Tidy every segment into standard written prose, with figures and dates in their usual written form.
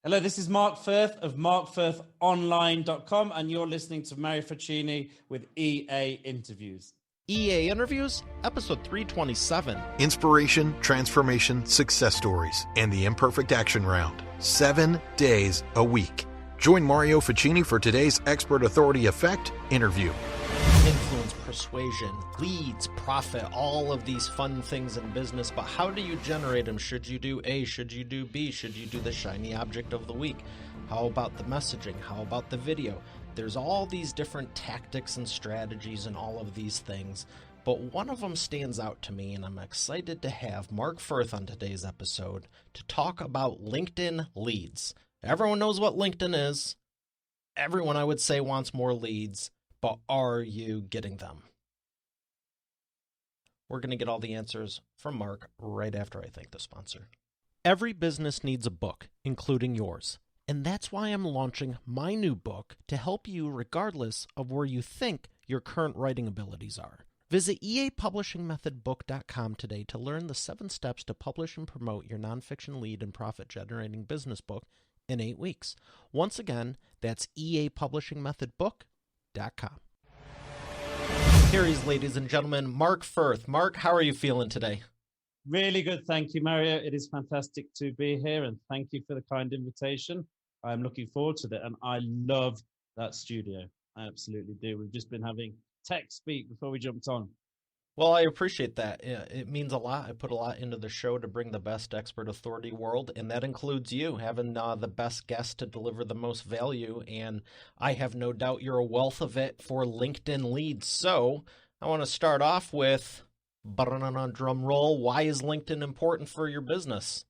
Hello, this is Mark Firth of markfirthonline.com, and you're listening to Mario Ficini with EA Interviews. EA Interviews, episode 327. Inspiration, transformation, success stories, and the Imperfect Action Round. 7 days a week. Join Mario Ficini for today's Expert Authority Effect interview. Influence, persuasion, leads, profit, all of these fun things in business, but how do you generate them? Should you do A? Should you do B? Should you do the shiny object of the week? How about the messaging? How about the video? There's all these different tactics and strategies and all of these things, but one of them stands out to me, and I'm excited to have Mark Firth on today's episode to talk about LinkedIn leads. Everyone knows what LinkedIn is. Everyone, I would say, wants more leads. But are you getting them? We're going to get all the answers from Mark right after I thank the sponsor. Every business needs a book, including yours. And that's why I'm launching my new book to help you regardless of where you think your current writing abilities are. Visit eapublishingmethodbook.com today to learn the 7 steps to publish and promote your nonfiction lead and profit-generating business book in 8 weeks. Once again, that's eapublishingmethodbook.com. Here he is, ladies and gentlemen, Mark Firth. Mark, how are you feeling today? Really good. Thank you, Mario. It is fantastic to be here, and thank you for the kind invitation. I'm looking forward to it, and I love that studio. I absolutely do. We've just been having tech speak before we jumped on. Well, I appreciate that. It means a lot. I put a lot into the show to bring the best expert authority world, and that includes you having the best guest to deliver the most value, and I have no doubt you're a wealth of it for LinkedIn leads. So I want to start off with, drum roll, why is LinkedIn important for your business?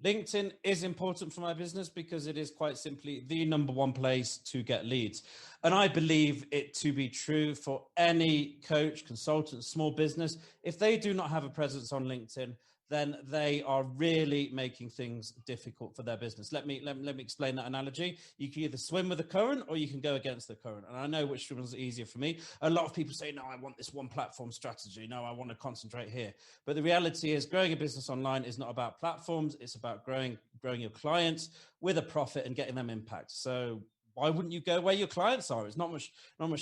LinkedIn is important for my business because it is quite simply the number one place to get leads. And I believe it to be true for any coach, consultant, small business. If they do not have a presence on LinkedIn, then they are really making things difficult for their business. Let me explain that analogy. You can either swim with the current or you can go against the current. And I know which one's easier for me. A lot of people say, no, I want this one platform strategy. No, I want to concentrate here. But the reality is growing a business online is not about platforms. It's about growing your clients with a profit and getting them impact. So why wouldn't you go where your clients are? It's not much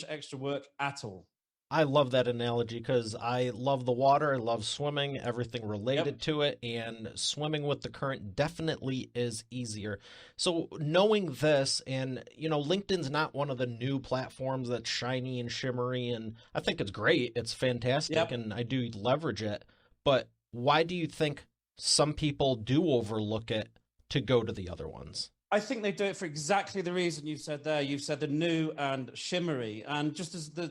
extra work at all. I love that analogy because I love the water. I love swimming, everything related to it, and swimming with the current definitely is easier. So knowing this, and LinkedIn's not one of the new platforms that's shiny and shimmery, and I think it's great. It's fantastic, and I do leverage it. But why do you think some people do overlook it to go to the other ones? I think they do it for exactly the reason you've said there. You've said the new and shimmery, and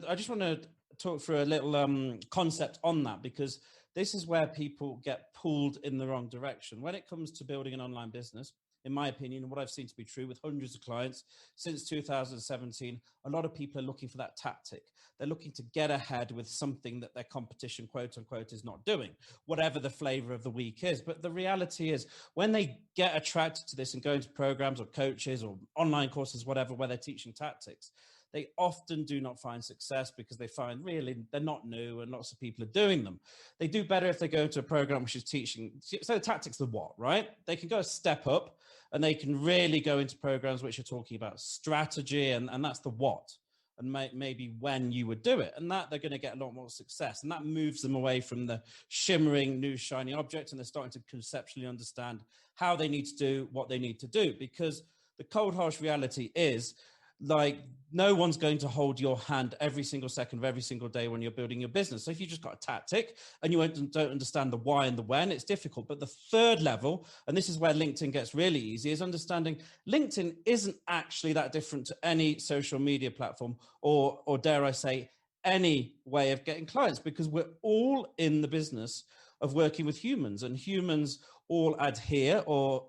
I just want to talk through a little concept on that, because this is where people get pulled in the wrong direction. When it comes to building an online business, in my opinion, and what I've seen to be true with hundreds of clients since 2017, a lot of people are looking for that tactic. They're looking to get ahead with something that their competition, quote unquote, is not doing, whatever the flavor of the week is. But the reality is when they get attracted to this and go into programs or coaches or online courses, whatever, where they're teaching tactics, they often do not find success because they find really they're not new and lots of people are doing them. They do better if they go to a program which is teaching. So the tactics are what, right? They can go a step up and they can really go into programs which are talking about strategy and that's the what and maybe when you would do it. And that they're going to get a lot more success. And that moves them away from the shimmering new shiny object, and they're starting to conceptually understand how they need to do what they need to do, because the cold, harsh reality is, like, no one's going to hold your hand every single second of every single day when you're building your business. So if you just got a tactic and you don't understand the why and the when, it's difficult. But the third level, and this is where LinkedIn gets really easy, is understanding LinkedIn isn't actually that different to any social media platform or dare I say, any way of getting clients, because we're all in the business of working with humans, and humans all adhere or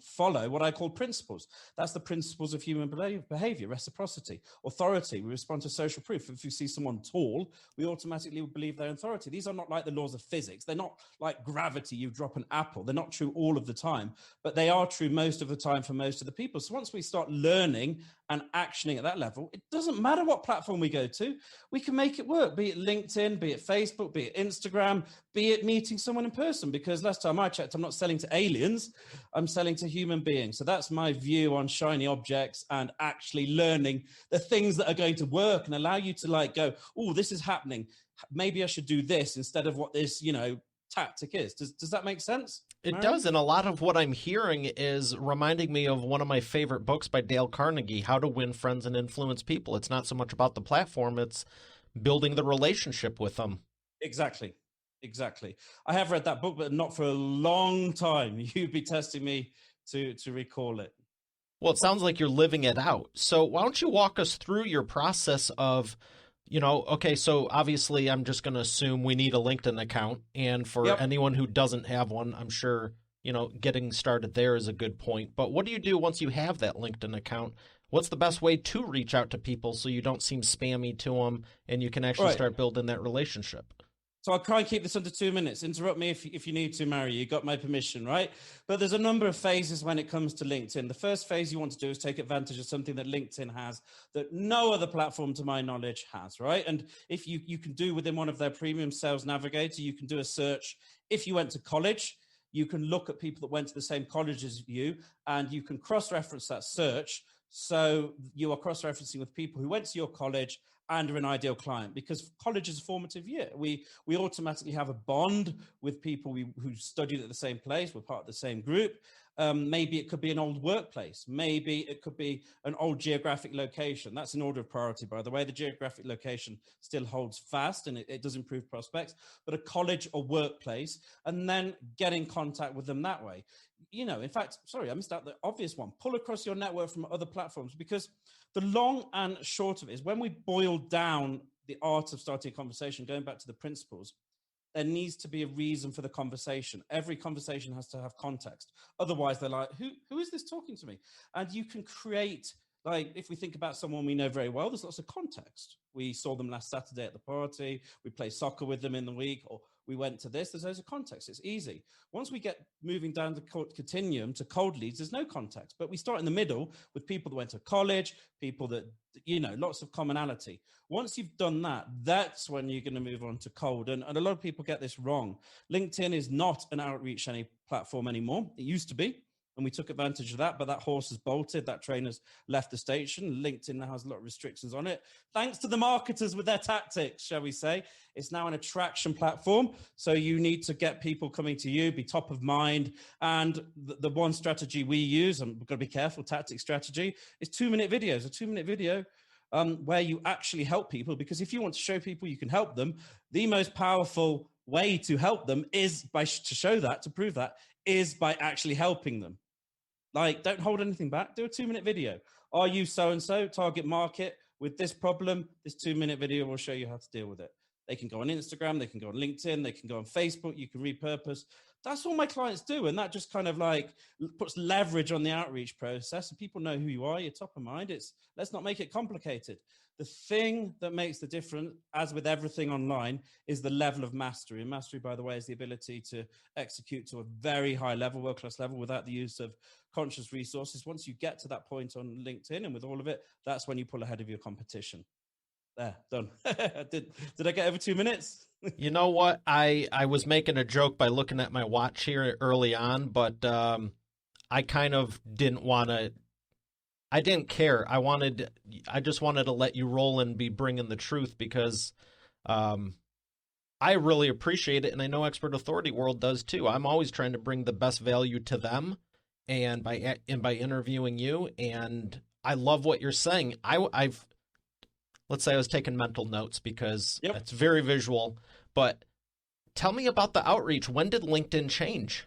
follow what I call principles. That's the principles of human behavior: reciprocity, authority. We respond to social proof. If you see someone tall, we automatically believe their authority. These are not like the laws of physics. They're not like gravity. You drop an apple. They're not true all of the time, but they are true most of the time for most of the people. So once we start learning and actioning at that level, it doesn't matter what platform we go to. We can make it work, be it LinkedIn, be it Facebook, be it Instagram, be it meeting someone in person, because last time I checked, I'm not selling to aliens, I'm selling to human beings. So that's my view on shiny objects and actually learning the things that are going to work and allow you to like go, oh, this is happening. Maybe I should do this instead of what this, tactic is. Does that make sense? It Mario? does, and a lot of what I'm hearing is reminding me of one of my favorite books by Dale Carnegie, How to Win Friends and Influence People. It's not so much about the platform, it's building the relationship with them. Exactly. I have read that book, but not for a long time. You'd be testing me to recall it. Well, it sounds like you're living it out. So why don't you walk us through your process of, okay, so obviously I'm just going to assume we need a LinkedIn account. And for anyone who doesn't have one, I'm sure, getting started there is a good point. But what do you do once you have that LinkedIn account? What's the best way to reach out to people so you don't seem spammy to them and you can actually start building that relationship? So I'll try and keep this under 2 minutes. Interrupt me if you need to, Mario. You got my permission, right? But there's a number of phases when it comes to LinkedIn. The first phase you want to do is take advantage of something that LinkedIn has that no other platform, to my knowledge, has, right? And if you can do within one of their premium sales navigator, you can do a search. If you went to college, you can look at people that went to the same college as you, and you can cross-reference that search. So you are cross-referencing with people who went to your college and are an ideal client, because college is a formative year. We automatically have a bond with people who studied at the same place. We're part of the same group. Maybe it could be an old workplace. Maybe it could be an old geographic location. That's an order of priority, by the way. The geographic location still holds fast and it does improve prospects, but a college or workplace, and then get in contact with them that way. In fact, sorry, I missed out the obvious one. Pull across your network from other platforms, because the long and short of it is when we boil down the art of starting a conversation, going back to the principles, there needs to be a reason for the conversation. Every conversation has to have context. Otherwise, they're like, who is this talking to me? And you can create, like, if we think about someone we know very well, there's lots of context. We saw them last Saturday at the party. We played soccer with them in the week, or we went to this. There's loads of context. It's easy. Once we get moving down the continuum to cold leads, there's no context. But we start in the middle with people that went to college, people that, lots of commonality. Once you've done that, that's when you're going to move on to cold. And a lot of people get this wrong. LinkedIn is not an outreach platform anymore. It used to be. And we took advantage of that, but that horse has bolted, that train has left the station. LinkedIn now has a lot of restrictions on it. Thanks to the marketers with their tactics, shall we say. It's now an attraction platform. So you need to get people coming to you, be top of mind. And the one strategy we use, and we've got to be careful, tactic strategy, is 2-minute videos. A 2-minute video where you actually help people, because if you want to show people you can help them, the most powerful way to help them is to prove that, is by actually helping them. Like, don't hold anything back. Do a 2-minute video. Are you so-and-so, target market with this problem? This 2-minute video will show you how to deal with it. They can go on Instagram. They can go on LinkedIn. They can go on Facebook. You can repurpose. That's all my clients do. And that just kind of like puts leverage on the outreach process. And people know who you are. You're top of mind. Let's not make it complicated. The thing that makes the difference, as with everything online, is the level of mastery. And mastery, by the way, is the ability to execute to a very high level, world-class level, without the use of conscious resources. Once you get to that point on LinkedIn and with all of it, that's when you pull ahead of your competition. There, done. Did I get over 2 minutes? You know what? I was making a joke by looking at my watch here early on, but I kind of didn't want to. I didn't care. I just wanted to let you roll and be bringing the truth, because I really appreciate it, and I know Expert Authority World does too. I'm always trying to bring the best value to them, and by interviewing you, and I love what you're saying. Let's say I was taking mental notes because it's very visual, but tell me about the outreach. When did LinkedIn change?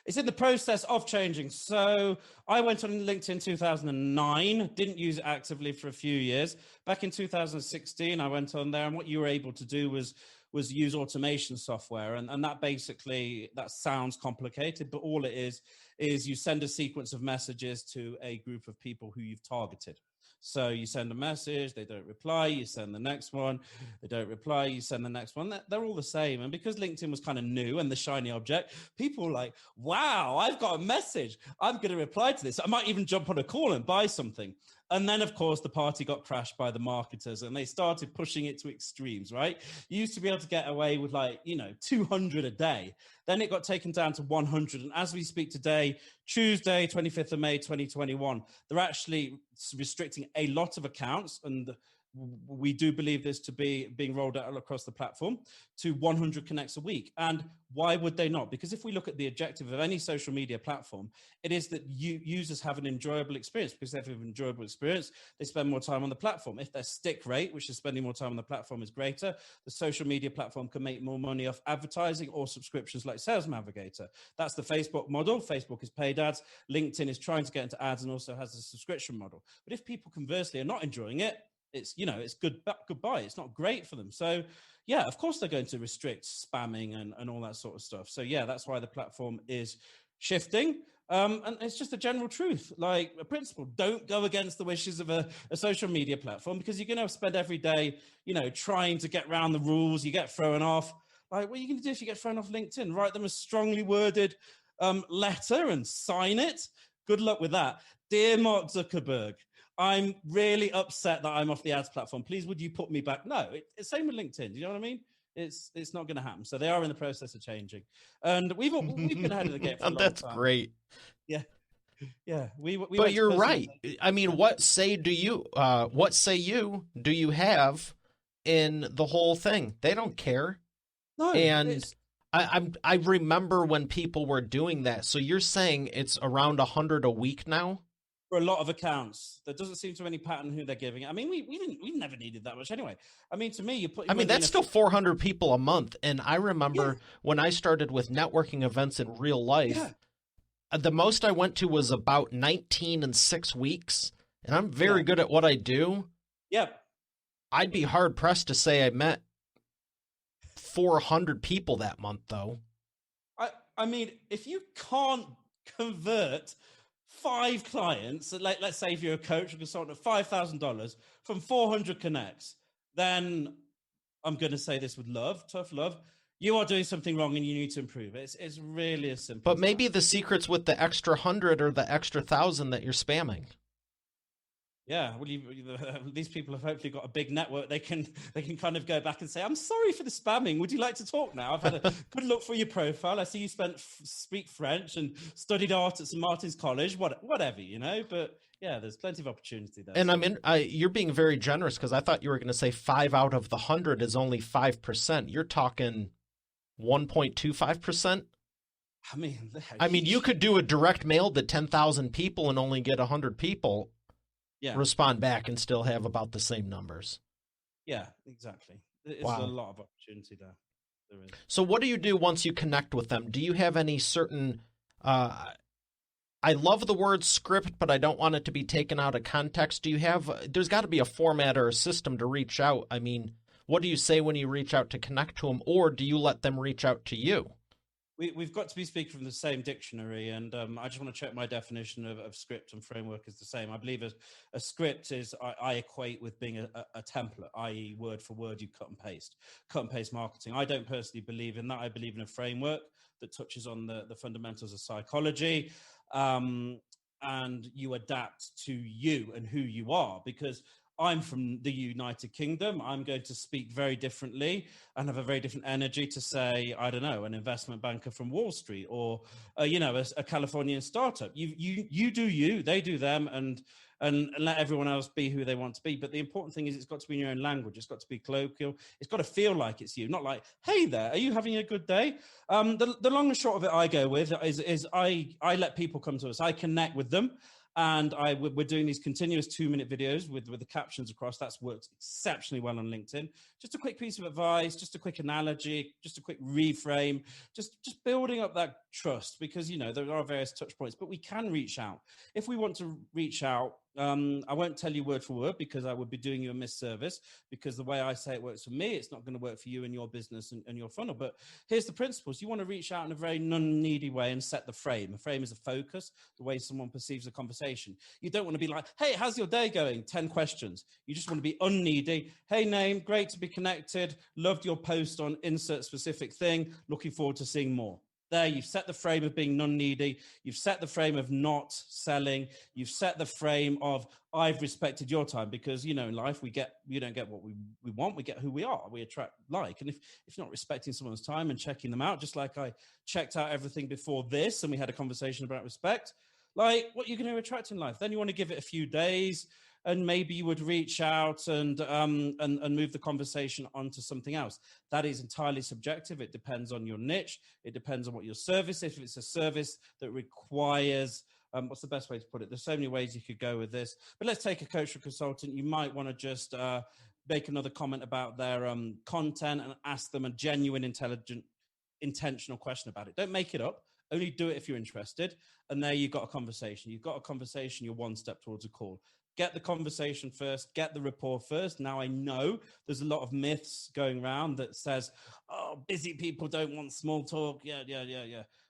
It's in the process of changing. So I went on LinkedIn in 2009, didn't use it actively for a few years. Back in 2016, I went on there, and what you were able to do was use automation software. And that basically, that sounds complicated, but all it is you send a sequence of messages to a group of people who you've targeted. So you send a message, they don't reply, you send the next one, they don't reply, you send the next one. They're all the same. And because LinkedIn was kind of new and the shiny object, people were like, wow, I've got a message. I'm going to reply to this. I might even jump on a call and buy something. And then, of course, the party got crashed by the marketers and they started pushing it to extremes, right? You used to be able to get away with 200 a day. Then it got taken down to 100. And as we speak today, Tuesday, 25th of May, 2021, they're actually restricting a lot of accounts, and we do believe this to be being rolled out across the platform to 100 connects a week. And why would they not? Because if we look at the objective of any social media platform, it is that users have an enjoyable experience. Because if they have an enjoyable experience, they spend more time on the platform. If their stick rate, which is spending more time on the platform, is greater, the social media platform can make more money off advertising or subscriptions like Sales Navigator. That's the Facebook model. Facebook is paid ads. LinkedIn is trying to get into ads and also has a subscription model. But if people conversely are not enjoying it, it's goodbye. It's not great for them. So yeah, of course they're going to restrict spamming and all that sort of stuff. So yeah, that's why the platform is shifting. And it's just a general truth, like a principle. Don't go against the wishes of a social media platform, because you're going to spend every day, trying to get around the rules. You get thrown off. Like, what are you going to do if you get thrown off LinkedIn? Write them a strongly worded letter and sign it. Good luck with that. Dear Mark Zuckerberg, I'm really upset that I'm off the ads platform. Please, would you put me back? No, it's same with LinkedIn. Do you know what I mean? It's not going to happen. So they are in the process of changing, and we've been ahead of the game for a long That's time. great. Yeah, yeah. But you're right. I mean, what say you do you have in the whole thing? They don't care. No, and I remember when people were doing that. So you're saying it's around 100 a week now? For a lot of accounts. There doesn't seem to be any pattern who they're giving it. I mean, we never needed that much anyway. I mean, to me, that's still 400 people a month. And I remember when I started with networking events in real life, the most I went to was about 19 in 6 weeks. And I'm very good at what I do. Yep. I'd be hard pressed to say I met 400 people that month, though. I mean, if you can't convert 5 clients, like let's say if you're a coach or consultant, $5,000 from 400 connects, then I'm going to say this with tough love. You are doing something wrong and you need to improve. It's really as simple. But maybe the secret's with the extra 100 or the extra 1,000 that you're spamming. Yeah, well, these people have hopefully got a big network. They can kind of go back and say, "I'm sorry for the spamming. Would you like to talk now? I've had a good look for your profile. I see you speak French and studied art at St. Martin's College. Whatever, But yeah, there's plenty of opportunity there. And you're being very generous, because I thought you were going to say 5 out of the 100 is only 5%. You're talking 1.25%. I mean, you could do a direct mail to 10,000 people and only get 100 people. Respond back and still have about the same numbers. Yeah, exactly. It's a lot of opportunity there. There is. So what do you do once you connect with them? Do you have any certain I love the word script, but I don't want it to be taken out of context. There's got to be a format or a system to reach out. I mean, what do you say when you reach out to connect to them, or do you let them reach out to you? We've got to be speaking from the same dictionary, and I just want to check my definition of script and framework is the same. I believe a script is, I equate with being a template, i.e. word for word, you cut and paste marketing. I don't personally believe in that. I believe in a framework that touches on the fundamentals of psychology, and you adapt to you and who you are, because I'm from the United Kingdom. I'm going to speak very differently and have a very different energy to, say, I don't know, an investment banker from Wall Street, or a Californian startup. You do you, they do them, and let everyone else be who they want to be. But the important thing is it's got to be in your own language. It's got to be colloquial. It's got to feel like it's you, not like, hey there, are you having a good day? The long and short of it I go with is I let people come to us. I connect with them. And we're doing these continuous 2-minute videos with the captions across. That's worked exceptionally well on LinkedIn. Just a quick piece of advice, just a quick analogy, just a quick reframe, just building up that trust, because, there are various touch points, but we can reach out. If we want to reach out, I won't tell you word for word, because I would be doing you a misservice, because the way I say it works for me, it's not going to work for you and your business and your funnel. But here's the principles. You want to reach out in a very non-needy way and set the frame. A frame is a focus, the way someone perceives a conversation. You don't want to be like, hey, how's your day going? 10 questions. You just want to be unneedy. Hey, name, great to be connected. Loved your post on insert specific thing. Looking forward to seeing more. there. You've set the frame of being non-needy. You've set the frame of not selling. You've set the frame of I've respected your time, because, you know, in life we don't get what we want. We get who we are. We attract like. And if you're not respecting someone's time and checking them out, just like I checked out everything before this and we had a conversation about respect, like, what you're going to attract in life. Then you want to give it a few days, and maybe you would reach out and move the conversation onto something else. That is entirely subjective. It depends on your niche. It depends on what your service is. If it's a service that requires, what's the best way to put it? There's so many ways you could go with this. But let's take a coach or consultant. You might want to just make another comment about their content and ask them a genuine, intelligent, intentional question about it. Don't make it up. Only do it if you're interested. And there you've got a conversation. You've got a conversation. You're one step towards a call. Get the conversation first, get the rapport first. Now, I know there's a lot of myths going around that says, oh, busy people don't want small talk. Yeah.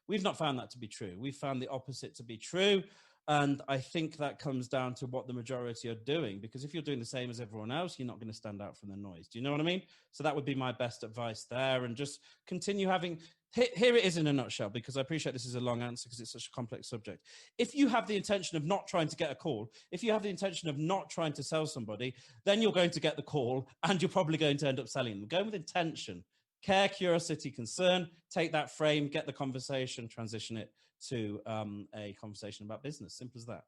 We've not found that to be true. We've found the opposite to be true. And I think that comes down to what the majority are doing, because if you're doing the same as everyone else, you're not going to stand out from the noise. Do you know what I mean? So that would be my best advice there. And just continue having, here it is in a nutshell, because I appreciate this is a long answer because it's such a complex subject. If you have the intention of not trying to get a call, if you have the intention of not trying to sell somebody, then you're going to get the call and you're probably going to end up selling them. Go with intention. Care, curiosity, concern, take that frame, get the conversation, transition it to a conversation about business. Simple as that.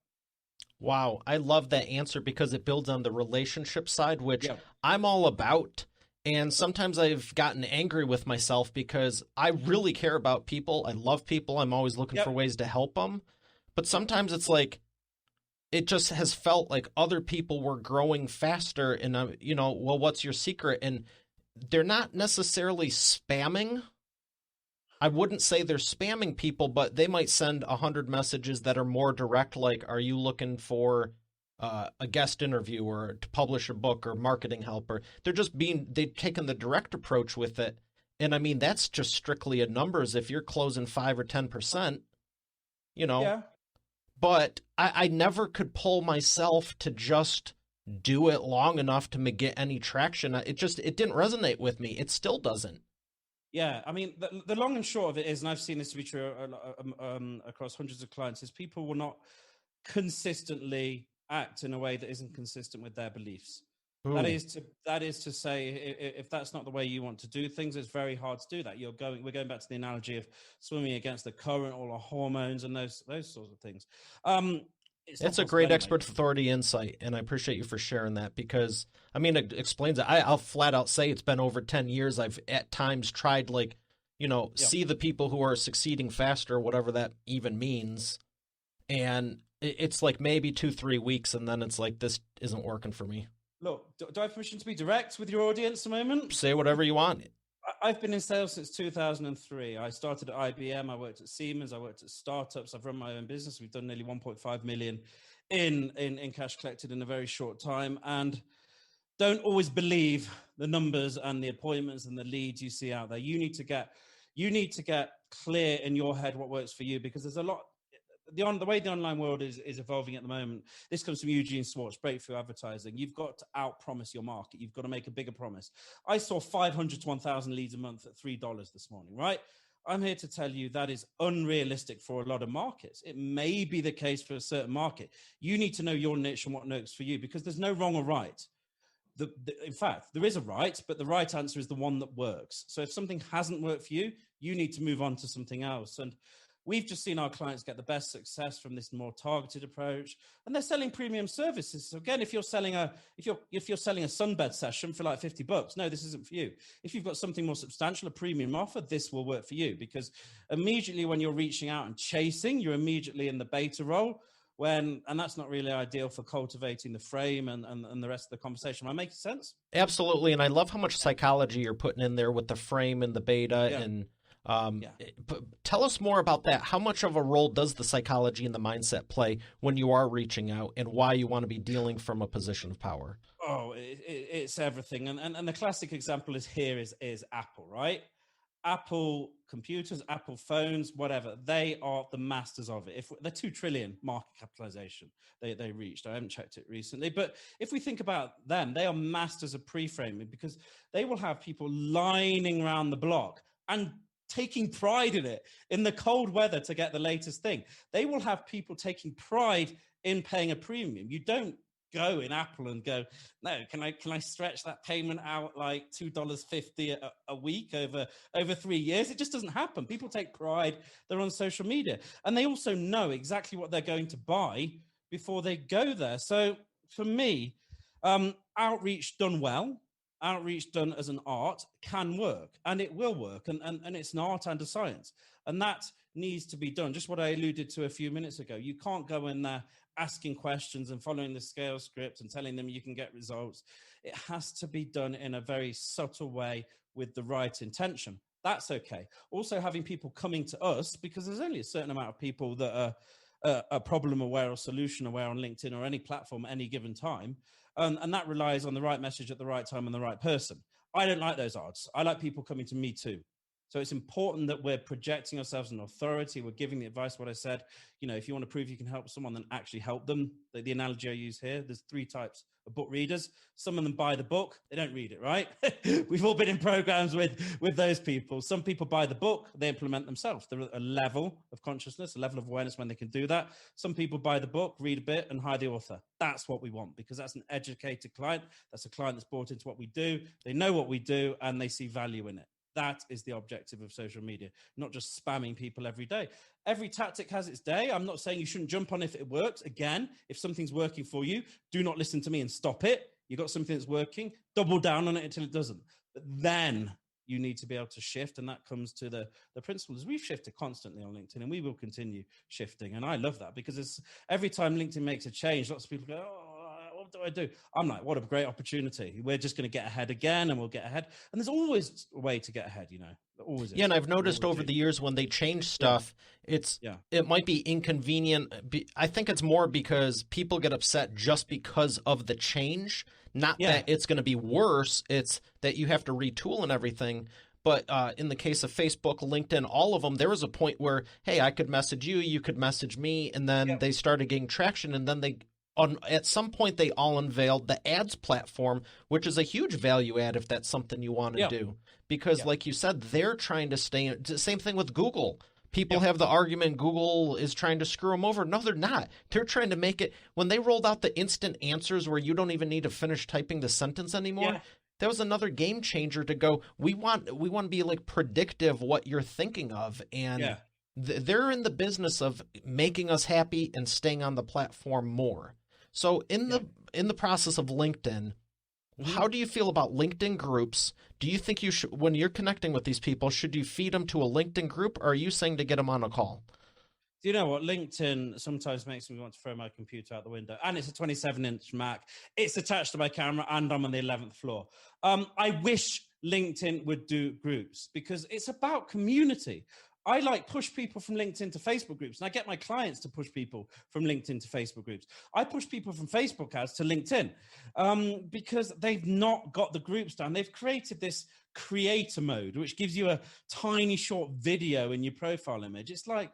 Wow. I love that answer because it builds on the relationship side, which I'm all about. And sometimes I've gotten angry with myself because I really care about people. I love people. I'm always looking for ways to help them. But sometimes it's like, it just has felt like other people were growing faster. And, well, what's your secret? And they're not necessarily spamming. I wouldn't say they're spamming people, but they might send 100 messages that are more direct, like, are you looking for a guest interview or to publish a book or marketing help? Or they've taken the direct approach with it. And I mean, that's just strictly a numbers. If you're closing 5 or 10%, but I never could pull myself to just do it long enough to get any traction. It didn't resonate with me. It still doesn't. Yeah, I mean, the long and short of it is, and I've seen this to be true across hundreds of clients, is people will not consistently act in a way that isn't consistent with their beliefs. Ooh. That is to say, if that's not the way you want to do things, it's very hard to do that. We're going back to the analogy of swimming against the current, all the hormones and those sorts of things. It's a great expert authority insight, and I appreciate you for sharing that because, I mean, it explains it. I'll flat out say it's been over 10 years. I've at times tried, see the people who are succeeding faster, whatever that even means, and it's like maybe 2-3 weeks, and then it's like, this isn't working for me. Look, do I have permission to be direct with your audience a moment? Say whatever you want. I've been in sales since 2003. I started at IBM. I worked at Siemens. I worked at startups. I've run my own business. We've done nearly 1.5 million in cash collected in a very short time. And don't always believe the numbers and the appointments and the leads you see out there. You need to get clear in your head what works for you, because there's a lot. The way the online world is evolving at the moment, this comes from Eugene Schwartz, Breakthrough Advertising. You've got to out-promise your market. You've got to make a bigger promise. I saw 500 to 1,000 leads a month at $3 this morning, right? I'm here to tell you that is unrealistic for a lot of markets. It may be the case for a certain market. You need to know your niche and what works for you, because there's no wrong or right. In fact, there is a right, but the right answer is the one that works. So if something hasn't worked for you, you need to move on to something else. And we've just seen our clients get the best success from this more targeted approach, and they're selling premium services. So again, if you're selling a sunbed session for like $50, no, this isn't for you. If you've got something more substantial, a premium offer, this will work for you, because immediately when you're reaching out and chasing, you're immediately in the beta role. And that's not really ideal for cultivating the frame and the rest of the conversation. Am I making sense? Absolutely, and I love how much psychology you're putting in there with the frame and the beta and. Tell us more about that. How much of a role does the psychology and the mindset play when you are reaching out, and why you want to be dealing from a position of power? Oh, it's everything. And the classic example is Apple, right? Apple computers, Apple phones, whatever, they are the masters of it. If they're 2 trillion market capitalization they reached. I haven't checked it recently, but if we think about them, they are masters of pre-framing, because they will have people lining around the block. And taking pride in it, in the cold weather to get the latest thing. They will have people taking pride in paying a premium. You don't go in Apple and go, no, can I stretch that payment out like $2.50 a week over 3 years? It just doesn't happen. People take pride. They're on social media, and they also know exactly what they're going to buy before they go there. So for me, outreach done well, outreach done as an art can work, and it will work, and it's an art and a science, and that needs to be done. Just what I alluded to a few minutes ago. You can't go in there asking questions and following the scale script and telling them you can get results. It has to be done in a very subtle way with the right intention. That's okay. Also, having people coming to us, because there's only a certain amount of people that are problem aware or solution aware on LinkedIn or any platform at any given time. And that relies on the right message at the right time and the right person. I don't like those odds. I like people coming to me too. So it's important that we're projecting ourselves in authority. We're giving the advice, what I said, if you want to prove you can help someone, then actually help them. The analogy I use here, there's 3 types of book readers. Some of them buy the book. They don't read it, right? We've all been in programs with those people. Some people buy the book. They implement themselves. They're at a level of consciousness, a level of awareness when they can do that. Some people buy the book, read a bit, and hire the author. That's what we want, because that's an educated client. That's a client that's bought into what we do. They know what we do, and they see value in it. That is the objective of social media, not just spamming people every day. Every tactic has its day. I'm not saying you shouldn't jump on if it works. Again, if something's working for you, do not listen to me and stop it. You've got something that's working, double down on it until it doesn't. But then you need to be able to shift, and that comes to the principles. We've shifted constantly on LinkedIn, and we will continue shifting. And I love that, because it's every time LinkedIn makes a change, lots of people go, oh, what do I do? I'm like, what a great opportunity. We're just going to get ahead again, and we'll get ahead. And there's always a way to get ahead, There always is. Yeah, and I've noticed over the years when they change stuff, it might be inconvenient. I think it's more because people get upset just because of the change, not that it's going to be worse. It's that you have to retool and everything. But in the case of Facebook, LinkedIn, all of them, there was a point where, hey, I could message you, you could message me, and then they started getting traction, and then at some point, they all unveiled the ads platform, which is a huge value add if that's something you want to do. Because like you said, they're trying to stay in. Same thing with Google. People have the argument Google is trying to screw them over. No, they're not. They're trying to make it. When they rolled out the instant answers where you don't even need to finish typing the sentence anymore, that was another game changer to go, we want to be like predictive what you're thinking of. And they're in the business of making us happy and staying on the platform more. So in the process of LinkedIn, how do you feel about LinkedIn groups? Do you think you should, when you're connecting with these people, should you feed them to a LinkedIn group, or are you saying to get them on a call? Do you know what? LinkedIn sometimes makes me want to throw my computer out the window. And it's a 27-inch Mac. It's attached to my camera, and I'm on the 11th floor. I wish LinkedIn would do groups, because it's about community. I push people from LinkedIn to Facebook groups, and I get my clients to push people from LinkedIn to Facebook groups. I push people from Facebook ads to LinkedIn because they've not got the groups down. They've created this creator mode, which gives you a tiny short video in your profile image. It's like,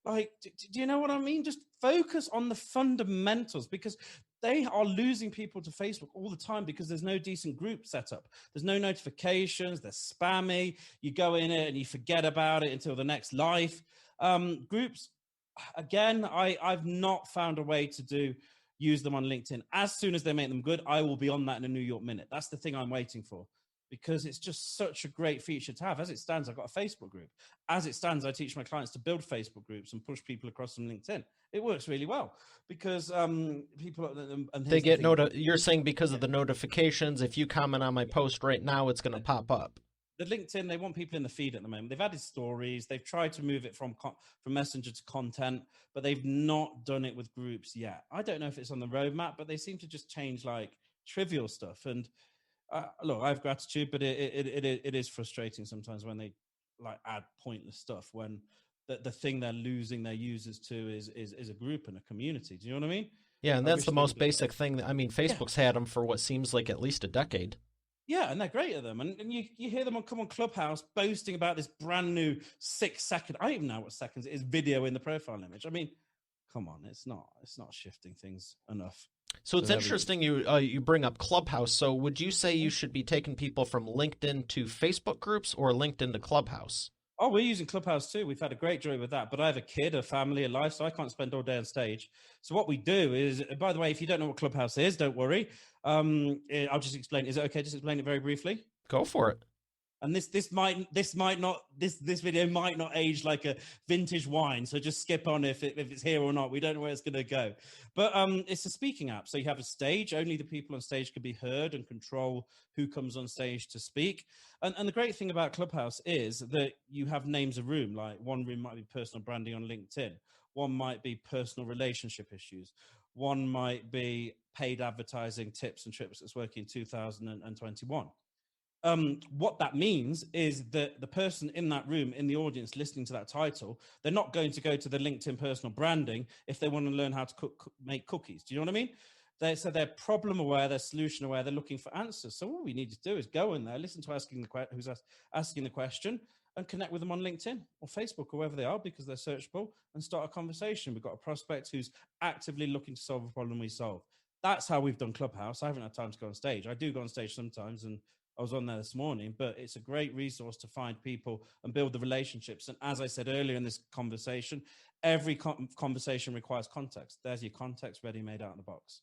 do you know what I mean? Just focus on the fundamentals, because they are losing people to Facebook all the time because there's no decent group setup. There's no notifications. They're spammy. You go in it and you forget about it until the next life. Groups, again, I've not found a way to use them on LinkedIn. As soon as they make them good, I will be on that in a New York minute. That's the thing I'm waiting for, because it's just such a great feature to have. As it stands, I've got a Facebook group. As it stands, I teach my clients to build Facebook groups and push people across from LinkedIn. It works really well because people and they get you're saying because of the notifications, if you comment on my post right now, it's going to pop up. The LinkedIn, they want people in the feed at the moment. They've added stories. They've tried to move it from Messenger to content, but they've not done it with groups yet. I don't know if it's on the roadmap, but they seem to just change like trivial stuff. And look, I have gratitude, but it is frustrating sometimes when they add pointless stuff when the thing they're losing their users to is a group and a community. Do you know what I mean? Yeah, and that's the most basic thing. I mean, Facebook's had them for what seems like at least a decade. Yeah, and they're great at them. And you hear them come on Clubhouse boasting about this brand new 6-second, I don't even know what seconds it is, video in the profile image. I mean, come on, it's not shifting things enough. So it's interesting you bring up Clubhouse. So would you say you should be taking people from LinkedIn to Facebook groups or LinkedIn to Clubhouse? Oh, we're using Clubhouse too. We've had a great joy with that. But I have a kid, a family, a life, so I can't spend all day on stage. So what we do is, by the way, if you don't know what Clubhouse is, don't worry. I'll just explain. Is it okay? Just explain it very briefly. Go for it. And this video might not age like a vintage wine, so just skip on if it's here or not. We don't know where it's going to go, but it's a speaking app. So you have a stage. Only the people on stage can be heard and control who comes on stage to speak. And the great thing about Clubhouse is that you have names of room. Like one room might be personal branding on LinkedIn. One might be personal relationship issues. One might be paid advertising tips and tricks that's working in 2021. What that means is that the person in that room, in the audience listening to that title, they're not going to go to the LinkedIn personal branding if they want to learn how to make cookies. Do you know what I mean? They're problem aware, they're solution aware, they're looking for answers. So what we need to do is go in there, listen to who's asking the question, and connect with them on LinkedIn or Facebook or wherever they are, because they're searchable, and start a conversation. We've got a prospect who's actively looking to solve a problem we solve. That's how we've done Clubhouse. I haven't had time to go on stage. I do go on stage sometimes, and I was on there this morning, but it's a great resource to find people and build the relationships. And as I said earlier in this conversation, every conversation requires context. There's your context ready, made out in the box.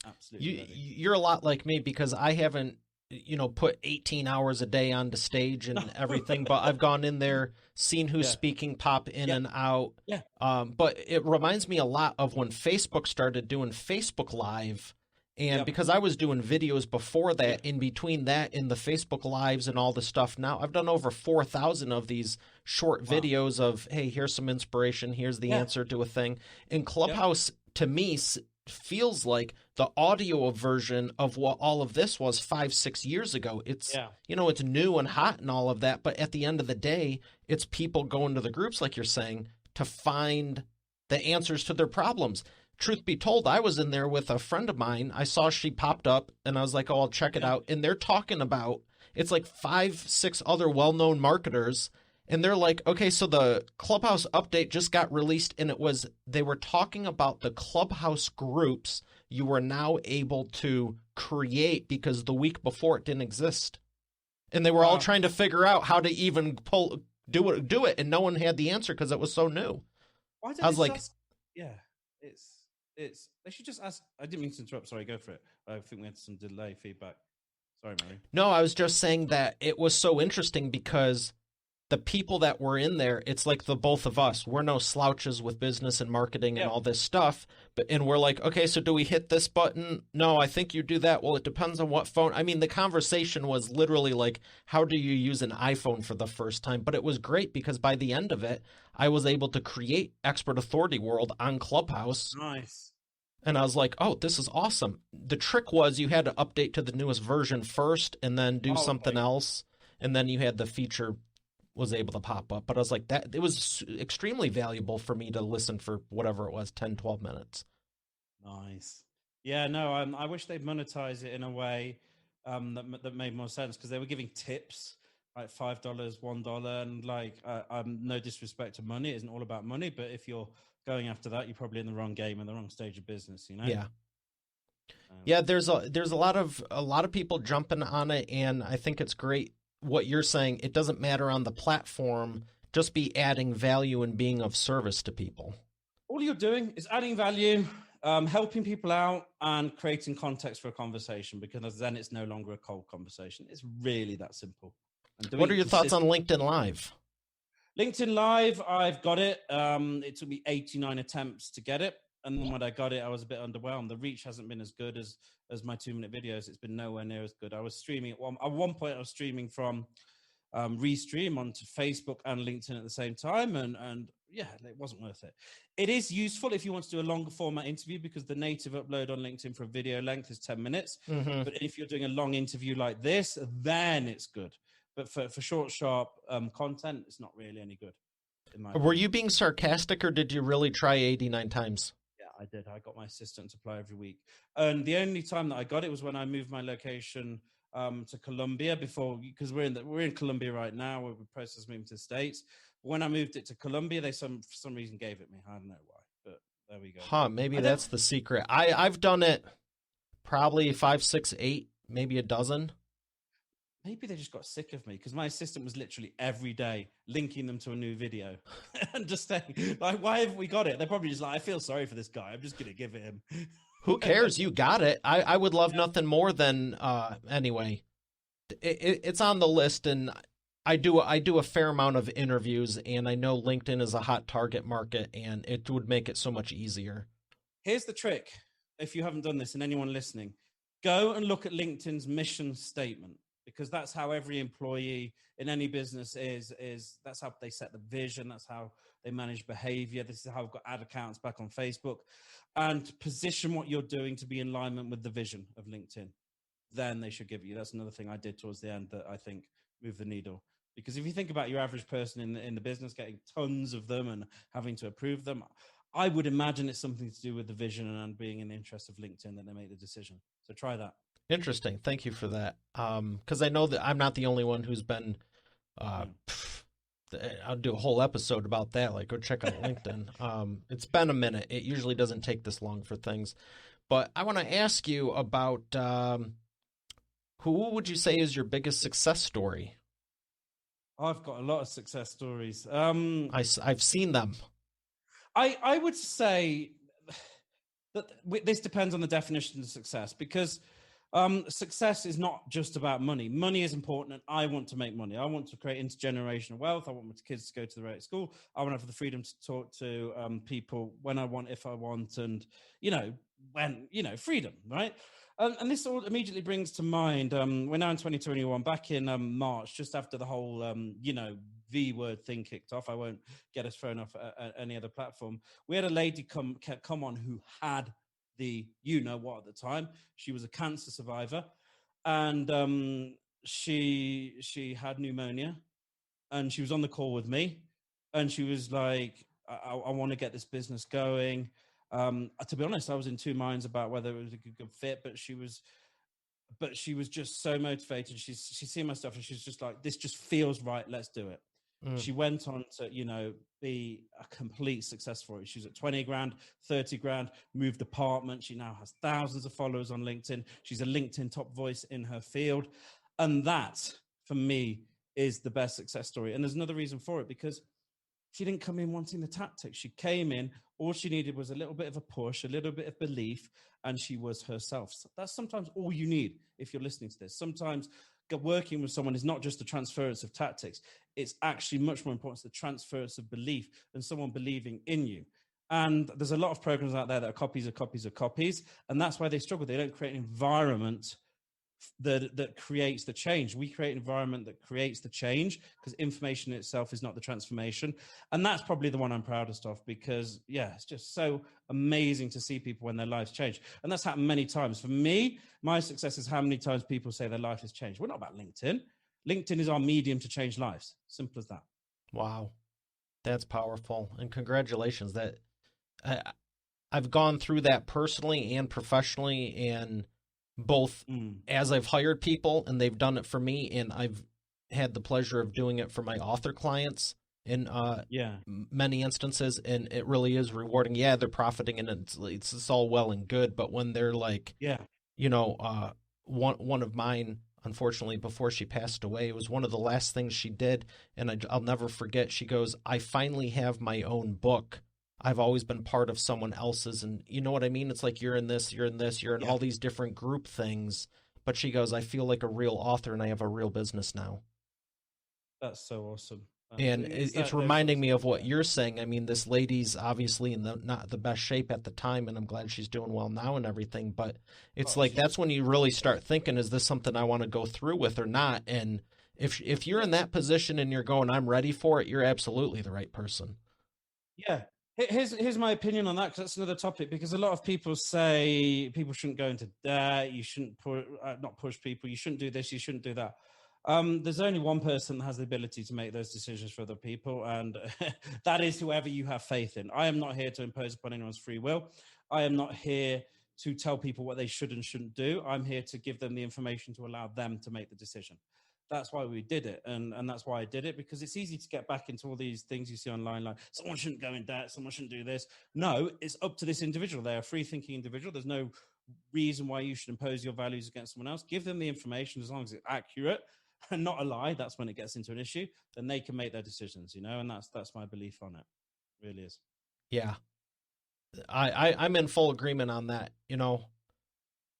Absolutely. You're a lot like me, because I haven't, put 18 hours a day onto stage and everything, but I've gone in there, seen who's speaking, pop in and out. Yeah. But it reminds me a lot of when Facebook started doing Facebook Live. And because I was doing videos before that, in between that and the Facebook Lives and all the stuff, now I've done over 4,000 of these short videos of, hey, here's some inspiration, here's the answer to a thing. And Clubhouse, to me, feels like the audio version of what all of this was 5-6 years ago. It's, it's new and hot and all of that. But at the end of the day, it's people going to the groups, like you're saying, to find the answers to their problems. Truth be told, I was in there with a friend of mine. I saw she popped up, and I was like, oh, I'll check it out. And they're talking about, it's like 5-6 other well-known marketers. And they're like, okay, so the Clubhouse update just got released, and they were talking about the Clubhouse groups you were now able to create because the week before it didn't exist. And they were all trying to figure out how to even do it. And no one had the answer because it was so new. I was like, they should just ask. I didn't mean to interrupt. Sorry, go for it. I think we had some delay feedback. Sorry, Mary. No, I was just saying that it was so interesting because the people that were in there, it's like the both of us. We're no slouches with business and marketing and all this stuff. And we're like, okay, so do we hit this button? No, I think you do that. Well, it depends on what phone. I mean, the conversation was literally like, how do you use an iPhone for the first time? But it was great because by the end of it, I was able to create Expert Authority World on Clubhouse. Nice. And I was like, oh, this is awesome. The trick was you had to update to the newest version first and then do something else. And then you had the feature was able to pop up. But I was like, it was extremely valuable for me to listen for whatever it was, 10, 12 minutes. Nice. Yeah, no, I wish they'd monetize it in a way that made more sense, because they were giving tips like $5, $1, and like no disrespect to money, it isn't all about money, but if you're going after that, you're probably in the wrong game and the wrong stage of business, Yeah, there's a lot of people jumping on it, and I think it's great what you're saying. It doesn't matter on the platform, just be adding value and being of service to people. All you're doing is adding value, helping people out, and creating context for a conversation, because then it's no longer a cold conversation. It's really that simple. What are your thoughts on LinkedIn Live? LinkedIn Live, I've got it. It took me 89 attempts to get it. And then when I got it, I was a bit underwhelmed. The reach hasn't been as good as my 2-minute videos. It's been nowhere near as good. I was streaming at one point. I was streaming from Restream onto Facebook and LinkedIn at the same time. And yeah, it wasn't worth it. It is useful if you want to do a longer format interview, because the native upload on LinkedIn for a video length is 10 minutes. Mm-hmm. But if you're doing a long interview like this, then it's good. But for short, sharp content, it's not really any good. Were you being sarcastic, or did you really try 89 times? Yeah, I did. I got my assistant to apply every week. And the only time that I got it was when I moved my location to Colombia, because we're in Colombia right now. We're process moving to the States. But when I moved it to Colombia, they for some reason gave it me. I don't know why, but there we go. Maybe that's the secret. I've done it probably 5, 6, 8, maybe a dozen. maybe they just got sick of me, because my assistant was literally every day linking them to a new video and just saying, like, why have we got it? They're probably just like, I feel sorry for this guy. I'm just going to give it him. Who cares? You got it. I would love nothing more than, anyway, it's on the list, and I do a fair amount of interviews, and I know LinkedIn is a hot target market, and it would make it so much easier. Here's the trick. If you haven't done this, and anyone listening, go and look at LinkedIn's mission statement, because that's how every employee in any business is. That's how they set the vision. That's how they manage behavior. This is how I've got ad accounts back on Facebook, and position what you're doing to be in alignment with the vision of LinkedIn. Then they should give you. That's another thing I did towards the end that I think moved the needle. Because if you think about your average person in the business getting tons of them and having to approve them, I would imagine it's something to do with the vision and being in the interest of LinkedIn that they make the decision. So try that. Interesting. Thank you for that. Because I know that I'm not the only one who's been. I'll do a whole episode about that. Like, go check out LinkedIn. It's been a minute. It usually doesn't take this long for things. But I want to ask you about who would you say is your biggest success story? I've got a lot of success stories. I've seen them. I would say that this depends on the definition of success, because success is not just about money. Money is important, and I want to make money. I want to create intergenerational wealth. I want my kids to go to the right school. I want to have the freedom to talk to people when I want, if I want, and freedom, right? And this all immediately brings to mind, we're now in 2021, back in March, just after the whole, V word thing kicked off. I won't get us thrown off any other platform. We had a lady come on who had the you-know-what at the time. She was a cancer survivor, and she had pneumonia, and she was on the call with me, and she was like, I want to get this business going. To be honest, I was in two minds about whether it was a good fit, but she was just so motivated. She's seen my stuff, and she's just like, this just feels right. Let's do it. She went on to, be a complete success story. She's at 20 grand, 30 grand, moved apartment. She now has thousands of followers on LinkedIn. She's a LinkedIn top voice in her field. And that, for me, is the best success story. And there's another reason for it, because she didn't come in wanting the tactics. She came in, all she needed was a little bit of a push, a little bit of belief, and she was herself. So that's sometimes all you need if you're listening to this. Sometimes working with someone is not just the transference of tactics. It's actually much more important, the transference of belief and someone believing in you. And there's a lot of programs out there that are copies of copies of copies. And that's why they struggle. They don't create an environment that creates the change. We create an environment that creates the change, because information itself is not the transformation. And that's probably the one I'm proudest of, because it's just so amazing to see people when their lives change. And that's happened many times. For me, my success is how many times people say their life has changed. We're not about LinkedIn. LinkedIn is our medium to change lives. Simple as that. Wow. That's powerful. And congratulations. That I've gone through that personally and professionally, and both as I've hired people and they've done it for me, and I've had the pleasure of doing it for my author clients in many instances, and it really is rewarding. Yeah, they're profiting, and it's all well and good, but when they're like, one of mine, unfortunately, before she passed away, it was one of the last things she did, and I'll never forget. She goes, I finally have my own book. I've always been part of someone else's, and you know what I mean? It's like you're in this, you're in all these different group things. But she goes, I feel like a real author, and I have a real business now. That's so awesome. And it's reminding me of what you're saying. I mean, this lady's obviously in not the best shape at the time, and I'm glad she's doing well now and everything. But it's that's when you really start thinking, is this something I want to go through with or not? And if you're in that position and you're going, I'm ready for it, you're absolutely the right person. Yeah. Here's my opinion on that, because that's another topic. Because a lot of people say people shouldn't go into debt, you shouldn't not push people, you shouldn't do this, you shouldn't do that. There's only one person that has the ability to make those decisions for other people, and that is whoever you have faith in. I am not here to impose upon anyone's free will. I am not here to tell people what they should and shouldn't do. I'm here to give them the information to allow them to make the decision. That's why we did it. And that's why I did it, because it's easy to get back into all these things you see online, like someone shouldn't go in debt, someone shouldn't do this. No, it's up to this individual. They're a free thinking individual. There's no reason why you should impose your values against someone else. Give them the information as long as it's accurate. and not a lie, that's when it gets into an issue, then they can make their decisions, and that's my belief on it. It really is. Yeah. I'm in full agreement on that.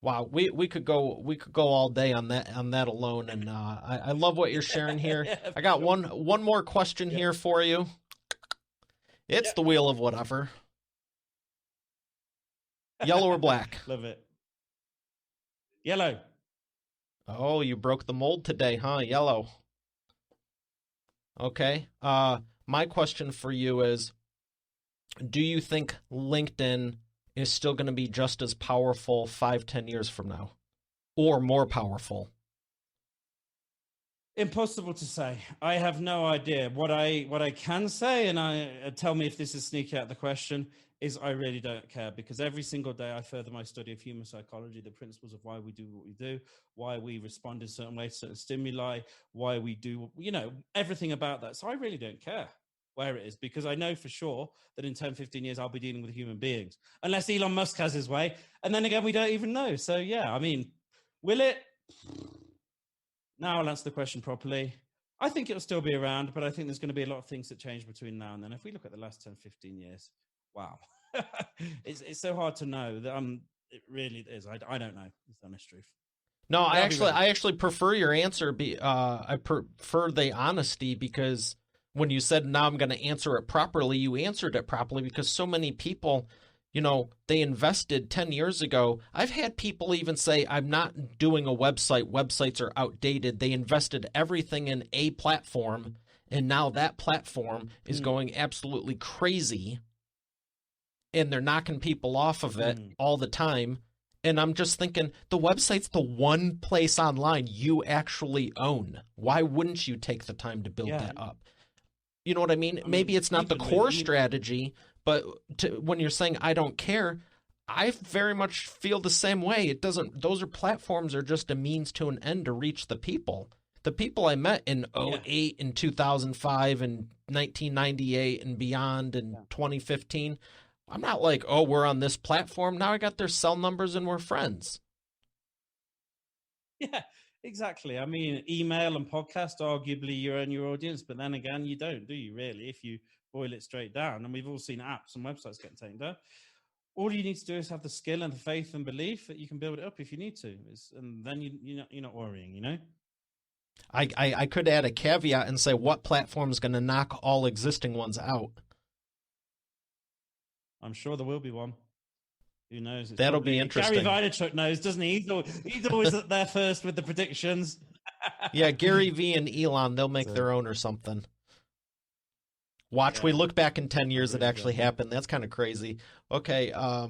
Wow, we could go all day on that alone, and I love what you're sharing here. Yeah, I got sure. one more question here for you. It's the wheel of whatever. Yellow or black? Love it. Yellow. Oh, you broke the mold today, huh? Yellow. Okay. My question for you is, do you think LinkedIn is still going to be just as powerful 5-10 years from now, or more powerful? Impossible to say. I have no idea. What I can say, and tell me if this is sneaky out of the question, is I really don't care, because every single day I further my study of human psychology, the principles of why we do what we do, why we respond in certain ways to certain stimuli, why we do, everything about that. So I really don't care where it is, because I know for sure that in 10, 15 years, I'll be dealing with human beings, unless Elon Musk has his way. And then again, we don't even know. So yeah, will it? Now I'll answer the question properly. I think it'll still be around, but I think there's going to be a lot of things that change between now and then. If we look at the last 10, 15 years, wow. It's so hard to know that it really is. I don't know. It's the honest truth. No, I actually prefer your answer. I prefer the honesty, because when you said, now I'm going to answer it properly, you answered it properly, because so many people, they invested 10 years ago. I've had people even say, I'm not doing a website. Websites are outdated. They invested everything in a platform, and now that platform is going absolutely crazy, and they're knocking people off of it all the time. And I'm just thinking, the website's the one place online you actually own. Why wouldn't you take the time to build that up? You know what I mean? Maybe it's not the core strategy, but when you're saying I don't care, I very much feel the same way. It doesn't. Those platforms are just a means to an end to reach the people. The people I met in 2008 and 2005 and 1998 and beyond and 2015, I'm not like, oh, we're on this platform. Now I got their cell numbers and we're friends. Yeah, exactly. Email and podcast, arguably you own your audience, but then again, you don't, do you really? If you boil it straight down, and we've all seen apps and websites getting taken down. All you need to do is have the skill and the faith and belief that you can build it up if you need to, and then you're not worrying. I could add a caveat and say, what platform is going to knock all existing ones out? I'm sure there will be one. Who knows? That'll be interesting. Gary Vaynerchuk knows, doesn't he? He's always there first with the predictions. Yeah, Gary V and Elon, they'll make their own or something. Watch, we look back in 10 years, it actually happened. That's kind of crazy. Okay, I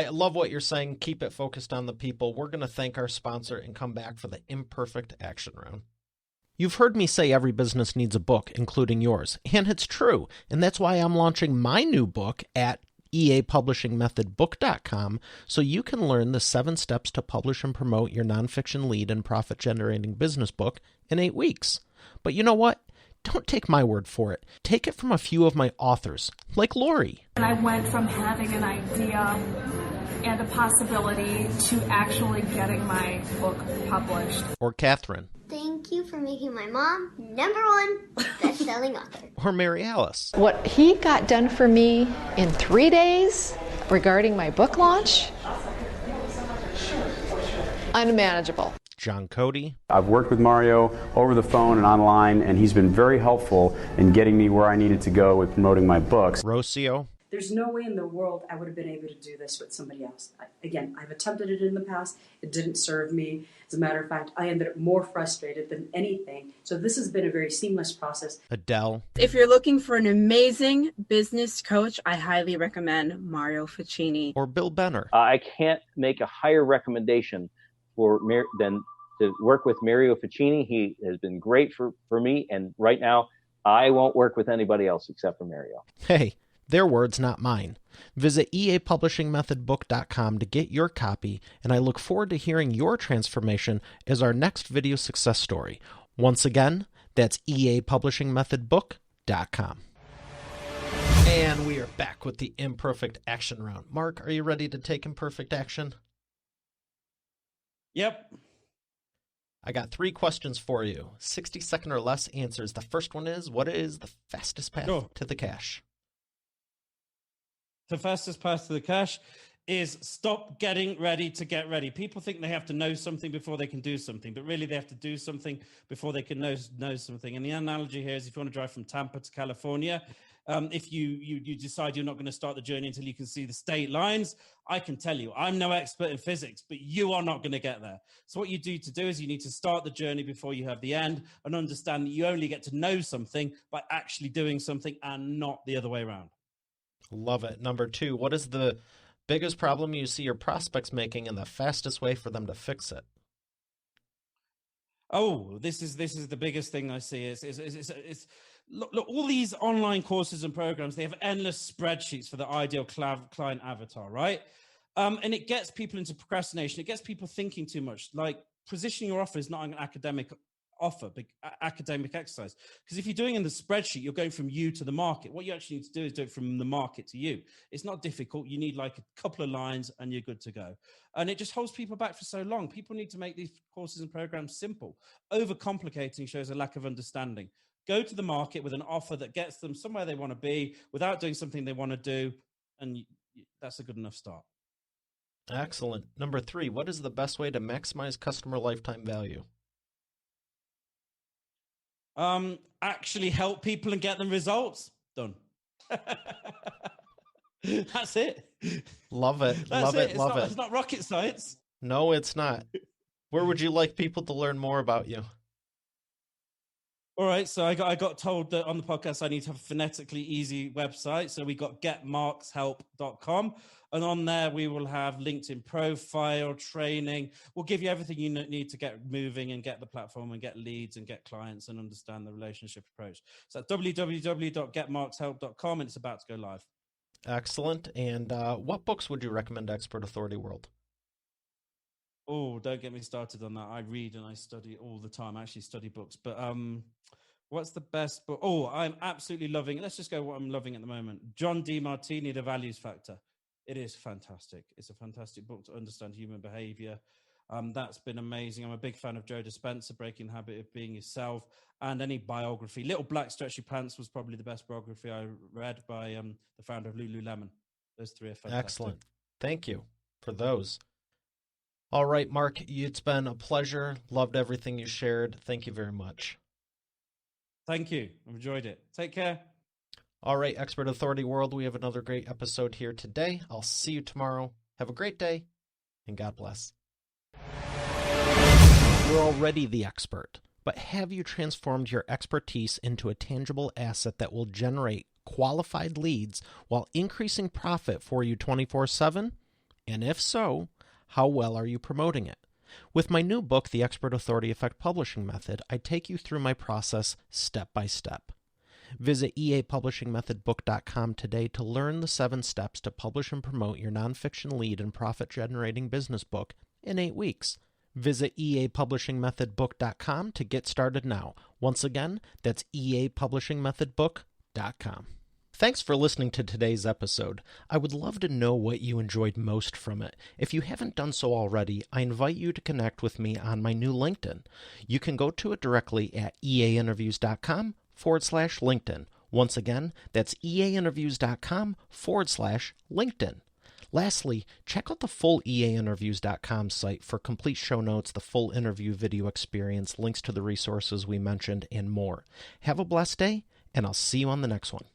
love what you're saying. Keep it focused on the people. We're going to thank our sponsor and come back for the imperfect action round. You've heard me say every business needs a book, including yours, and it's true. And that's why I'm launching my new book at eapublishingmethodbook.com, so you can learn the 7 steps to publish and promote your nonfiction lead and profit-generating business book in 8 weeks. But you know what? Don't take my word for it. Take it from a few of my authors, like Lori. And I went from having an idea and a possibility to actually getting my book published. Or Catherine. Thank you for making my mom #1 best-selling author. Or Mary Alice. What he got done for me in 3 days regarding my book launch, unmanageable. John Cody. I've worked with Mario over the phone and online, and he's been very helpful in getting me where I needed to go with promoting my books. Rocio. There's no way in the world I would have been able to do this with somebody else. I've attempted it in the past. It didn't serve me. As a matter of fact, I ended up more frustrated than anything. So this has been a very seamless process. Adele. If you're looking for an amazing business coach, I highly recommend Mario Ficini. Or Bill Benner. I can't make a higher recommendation than to work with Mario Ficini. He has been great for me, and right now I won't work with anybody else except for Mario. Hey, their words, not mine. Visit eapublishingmethodbook.com to get your copy, and I look forward to hearing your transformation as our next video success story. Once again, that's eapublishingmethodbook.com. And we are back with the imperfect action round. Mark, are you ready to take imperfect action? Yep. I got 3 questions for you. 60-second or less answers. The first one is, what is the fastest path to the cash? The fastest path to the cash is stop getting ready to get ready. People think they have to know something before they can do something, but really they have to do something before they can know something. And the analogy here is if you want to drive from Tampa to California, if you decide you're not going to start the journey until you can see the state lines, I can tell you, I'm no expert in physics, but you are not going to get there. So what you need to do is you need to start the journey before you have the end and understand that you only get to know something by actually doing something and not the other way around. Love it. Number 2, what is the biggest problem you see your prospects making and the fastest way for them to fix it? Oh, this is the biggest thing I see is look, all these online courses and programs, they have endless spreadsheets for the ideal client avatar, right? And it gets people into procrastination. It gets people thinking too much. Like, positioning your offer is not an academic offer, big academic exercise. Because if you're doing in the spreadsheet, you're going from you to the market. What you actually need to do is do it from the market to you. It's not difficult. You need like a couple of lines and you're good to go. And it just holds people back for so long. People need to make these courses and programs simple. Overcomplicating shows a lack of understanding. Go to the market with an offer that gets them somewhere they want to be without doing something they want to do. And that's a good enough start. Excellent. Number 3, what is the best way to maximize customer lifetime value? Actually help people and get them results. Done. That's it. Love it. Love it. Love it. It's not rocket science. No, it's not. Where would you like people to learn more about you? All right, so I got told that on the podcast I need to have a phonetically easy website. So we got getmarkshelp.com. And on there, we will have LinkedIn profile, training. We'll give you everything you need to get moving and get the platform and get leads and get clients and understand the relationship approach. So at www.getmarkshelp.com, and it's about to go live. Excellent. And what books would you recommend to Expert Authority World? Oh, don't get me started on that. I read and I study all the time. I actually study books. But what's the best book? Oh, I'm absolutely loving it. Let's just go what I'm loving at the moment. John DeMartini, The Values Factor. It is fantastic. It's a fantastic book to understand human behavior. That's been amazing. I'm a big fan of Joe Dispenza, Breaking the Habit of Being Yourself, and any biography. Little Black Stretchy Pants was probably the best biography I read by the founder of Lululemon. Those 3 are fantastic. Excellent. Thank you for those. All right, Mark, it's been a pleasure. Loved everything you shared. Thank you very much. Thank you. I've enjoyed it. Take care. All right, Expert Authority World, we have another great episode here today. I'll see you tomorrow. Have a great day, and God bless. You're already the expert, but have you transformed your expertise into a tangible asset that will generate qualified leads while increasing profit for you 24/7? And if so, how well are you promoting it? With my new book, The Expert Authority Effect Publishing Method, I take you through my process step by step. Visit eapublishingmethodbook.com today to learn the 7 steps to publish and promote your nonfiction lead and profit-generating business book in 8 weeks. Visit eapublishingmethodbook.com to get started now. Once again, that's eapublishingmethodbook.com. Thanks for listening to today's episode. I would love to know what you enjoyed most from it. If you haven't done so already, I invite you to connect with me on my new LinkedIn. You can go to it directly at eainterviews.com/LinkedIn. Once again, that's eainterviews.com/LinkedIn. Lastly, check out the full eainterviews.com site for complete show notes, the full interview video experience, links to the resources we mentioned, and more. Have a blessed day, and I'll see you on the next one.